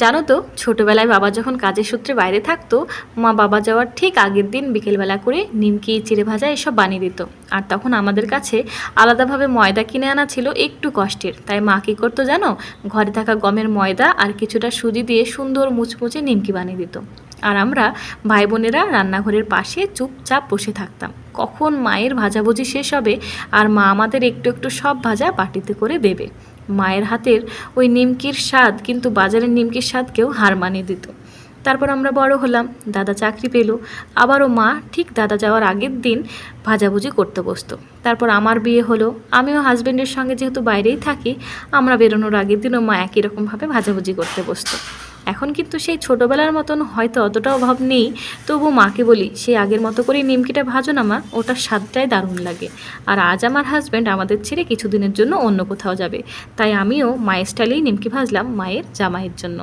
জানো তো, ছোটবেলায় বাবা যখন কাজের সূত্রে বাইরে থাকতো, মা বাবা যাওয়ার ঠিক আগের দিন বিকেলবেলা করে নিমকি, চিড়ে ভাজা এসব বানিয়ে দিত। আর তখন আমাদের কাছে আলাদাভাবে ময়দা কিনে আনা ছিল একটু কষ্টের। তাই মা কী করতো জানো, ঘরে থাকা গমের ময়দা আর কিছুটা সুজি দিয়ে সুন্দর মুচমুচে নিমকি বানিয়ে দিত। আর আমরা ভাই বোনেরা রান্নাঘরের পাশে চুপচাপ বসে থাকতাম, কখন মায়ের ভাজাভুজি শেষ হবে আর মা আমাদের একটু একটু সব ভাজা বাটিতে করে দেবে। মায়ের হাতের ওই নিমকির স্বাদ কিন্তু বাজারের নিমকির স্বাদকেও হার মানিয়ে দিত। তারপর আমরা বড় হলাম, দাদা চাকরি পেল, আবারও মা ঠিক দাদা যাওয়ার আগের দিন ভাজাভুজি করতে বসতো। তারপর আমার বিয়ে হলো, আমিও হাজব্যান্ডের সঙ্গে যেহেতু বাইরেই থাকি, আমরা বেরোনোর আগের দিনও মা একই রকমভাবে ভাজাভুজি করতে বসতো। এখন কিন্তু সেই ছোটোবেলার মতন হয়তো অতটাও অভাব নেই, তবু মাকে বলি সেই আগের মতো করেই নিমকিটা ভাজো না মা, ওটার স্বাদটাই দারুণ লাগে। আর আজ আমার হাজব্যান্ড আমাদের ছেড়ে কিছুদিনের জন্য অন্য কোথাও যাবে, তাই আমিও মায়ের স্টাইলেই নিমকি ভাজলাম মায়ের জামাইয়ের জন্য।